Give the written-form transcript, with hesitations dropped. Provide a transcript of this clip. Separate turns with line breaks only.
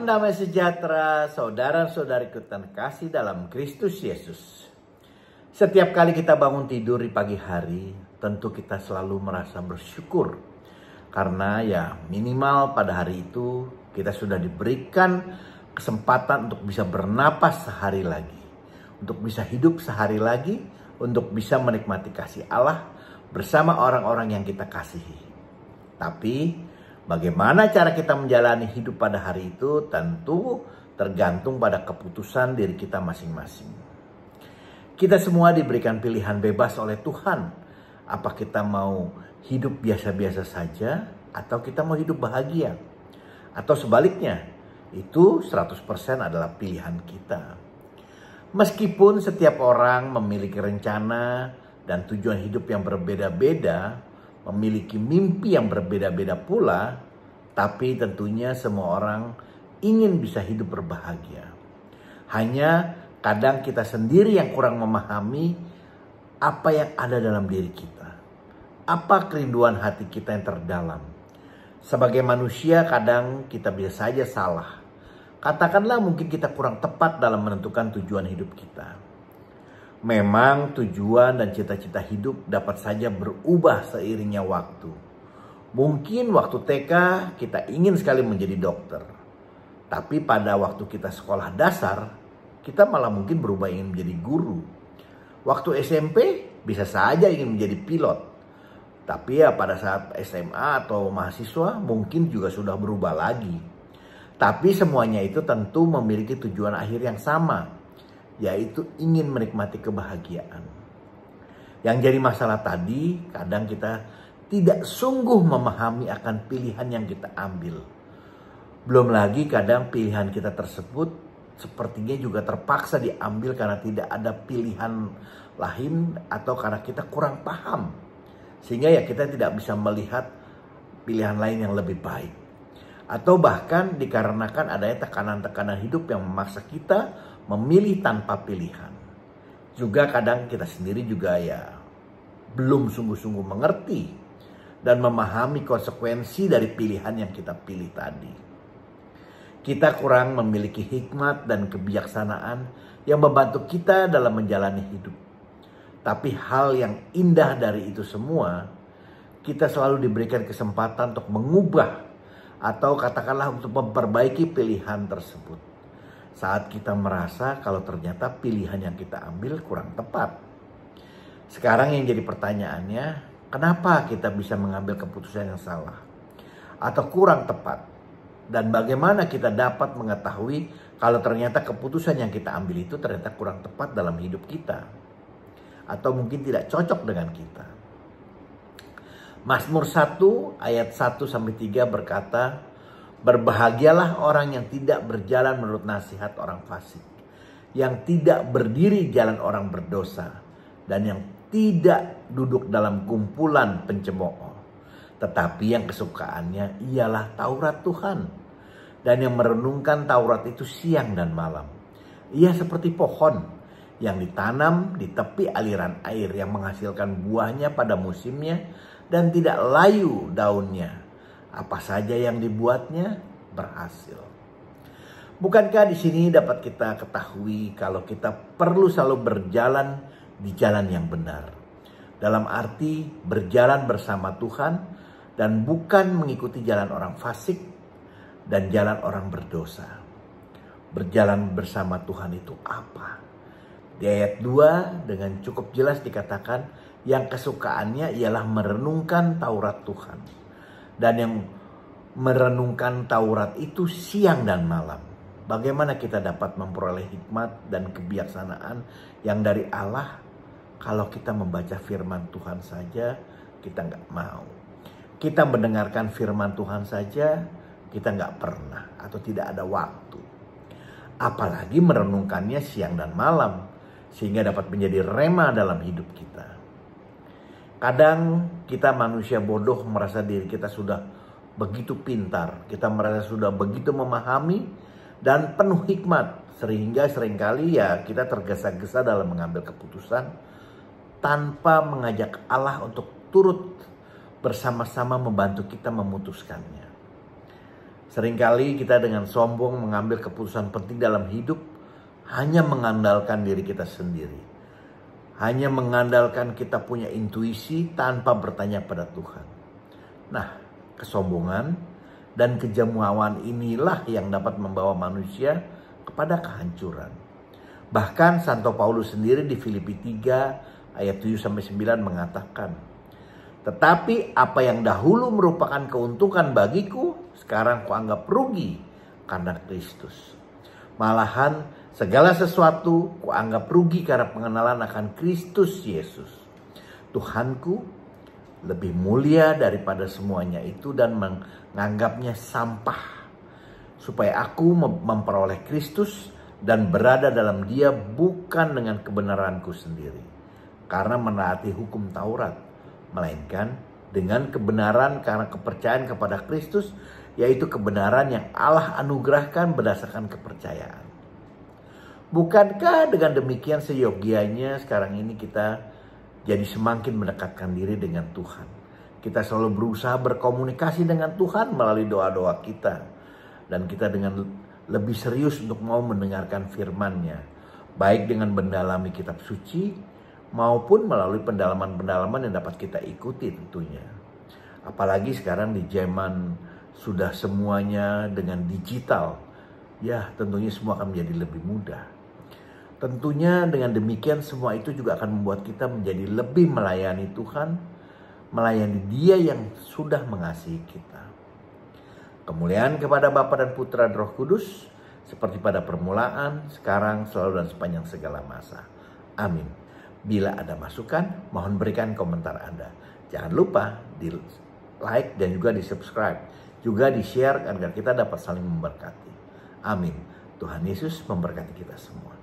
Salam damai sejahtera, saudara-saudariku terkasih dalam Kristus Yesus. Setiap kali kita bangun tidur di pagi hari, tentu kita selalu merasa bersyukur. Karena ya minimal pada hari itu kita sudah diberikan kesempatan untuk bisa bernapas sehari lagi. Untuk bisa hidup sehari lagi, untuk bisa menikmati kasih Allah bersama orang-orang yang kita kasihi. Tapi bagaimana cara kita menjalani hidup pada hari itu tentu tergantung pada keputusan diri kita masing-masing. Kita semua diberikan pilihan bebas oleh Tuhan. Apa kita mau hidup biasa-biasa saja atau kita mau hidup bahagia? Atau sebaliknya, itu 100% adalah pilihan kita. Meskipun setiap orang memiliki rencana dan tujuan hidup yang berbeda-beda, memiliki mimpi yang berbeda-beda pula, tapi tentunya semua orang ingin bisa hidup berbahagia. Hanya kadang kita sendiri yang kurang memahami apa yang ada dalam diri kita. Apa kerinduan hati kita yang terdalam. Sebagai manusia kadang kita bisa saja salah. Katakanlah mungkin kita kurang tepat dalam menentukan tujuan hidup kita. Memang tujuan dan cita-cita hidup dapat saja berubah seiringnya waktu. Mungkin waktu TK kita ingin sekali menjadi dokter. Tapi pada waktu kita sekolah dasar, kita malah mungkin berubah ingin menjadi guru. Waktu SMP bisa saja ingin menjadi pilot. Tapi ya pada saat SMA atau mahasiswa mungkin juga sudah berubah lagi. Tapi semuanya itu tentu memiliki tujuan akhir yang sama, yaitu ingin menikmati kebahagiaan. Yang jadi masalah tadi, kadang kita tidak sungguh memahami akan pilihan yang kita ambil. Belum lagi kadang pilihan kita tersebut sepertinya juga terpaksa diambil karena tidak ada pilihan lain atau karena kita kurang paham. Sehingga ya kita tidak bisa melihat pilihan lain yang lebih baik. Atau bahkan dikarenakan adanya tekanan-tekanan hidup yang memaksa kita memilih tanpa pilihan. Juga kadang kita sendiri juga ya belum sungguh-sungguh mengerti dan memahami konsekuensi dari pilihan yang kita pilih tadi. Kita kurang memiliki hikmat dan kebijaksanaan yang membantu kita dalam menjalani hidup. Tapi hal yang indah dari itu semua, kita selalu diberikan kesempatan untuk mengubah atau katakanlah untuk memperbaiki pilihan tersebut. Saat kita merasa kalau ternyata pilihan yang kita ambil kurang tepat. Sekarang yang jadi pertanyaannya, kenapa kita bisa mengambil keputusan yang salah atau kurang tepat? Dan bagaimana kita dapat mengetahui kalau ternyata keputusan yang kita ambil itu ternyata kurang tepat dalam hidup kita? Atau mungkin tidak cocok dengan kita. Mazmur 1 ayat 1-3 berkata, "Berbahagialah orang yang tidak berjalan menurut nasihat orang fasik, yang tidak berdiri jalan orang berdosa, dan yang tidak duduk dalam kumpulan pencemooh. Tetapi yang kesukaannya ialah Taurat Tuhan, dan yang merenungkan Taurat itu siang dan malam. Ia seperti pohon yang ditanam di tepi aliran air, yang menghasilkan buahnya pada musimnya dan tidak layu daunnya. Apa saja yang dibuatnya berhasil." Bukankah di sini dapat kita ketahui kalau kita perlu selalu berjalan di jalan yang benar. Dalam arti berjalan bersama Tuhan dan bukan mengikuti jalan orang fasik dan jalan orang berdosa. Berjalan bersama Tuhan itu apa? Di ayat 2 dengan cukup jelas dikatakan yang kesukaannya ialah merenungkan Taurat Tuhan. Dan yang merenungkan Taurat itu siang dan malam. Bagaimana kita dapat memperoleh hikmat dan kebijaksanaan yang dari Allah kalau kita membaca firman Tuhan saja kita nggak mau. Kita mendengarkan firman Tuhan saja kita nggak pernah atau tidak ada waktu. Apalagi merenungkannya siang dan malam sehingga dapat menjadi rema dalam hidup kita. Kadang kita manusia bodoh merasa diri kita sudah begitu pintar. Kita merasa sudah begitu memahami dan penuh hikmat. Sehingga seringkali ya kita tergesa-gesa dalam mengambil keputusan tanpa mengajak Allah untuk turut bersama-sama membantu kita memutuskannya. Seringkali kita dengan sombong mengambil keputusan penting dalam hidup hanya mengandalkan diri kita sendiri. Hanya mengandalkan kita punya intuisi tanpa bertanya pada Tuhan. Nah, kesombongan dan kejamuan inilah yang dapat membawa manusia kepada kehancuran. Bahkan Santo Paulus sendiri di Filipi 3 ayat 7-9 mengatakan, "Tetapi apa yang dahulu merupakan keuntungan bagiku, sekarang kuanggap rugi karena Kristus. Malahan segala sesuatu kuanggap rugi karena pengenalan akan Kristus Yesus, Tuhanku, lebih mulia daripada semuanya itu dan menganggapnya sampah, supaya aku memperoleh Kristus dan berada dalam Dia bukan dengan kebenaranku sendiri, karena menaati hukum Taurat, melainkan dengan kebenaran karena kepercayaan kepada Kristus, yaitu kebenaran yang Allah anugerahkan berdasarkan kepercayaan." Bukankah dengan demikian seyogianya sekarang ini kita jadi semakin mendekatkan diri dengan Tuhan? Kita selalu berusaha berkomunikasi dengan Tuhan melalui doa-doa kita. Dan kita dengan lebih serius untuk mau mendengarkan firman-Nya. Baik dengan mendalami kitab suci maupun melalui pendalaman-pendalaman yang dapat kita ikuti tentunya. Apalagi sekarang di zaman sudah semuanya dengan digital. Ya, tentunya semua akan menjadi lebih mudah. Tentunya dengan demikian semua itu juga akan membuat kita menjadi lebih melayani Tuhan, melayani Dia yang sudah mengasihi kita. Kemuliaan kepada Bapa dan Putra dan Roh Kudus, seperti pada permulaan, sekarang, selalu dan sepanjang segala masa. Amin. Bila ada masukan, mohon berikan komentar Anda. Jangan lupa di like dan juga di subscribe. Juga di share agar kita dapat saling memberkati. Amin. Tuhan Yesus memberkati kita semua.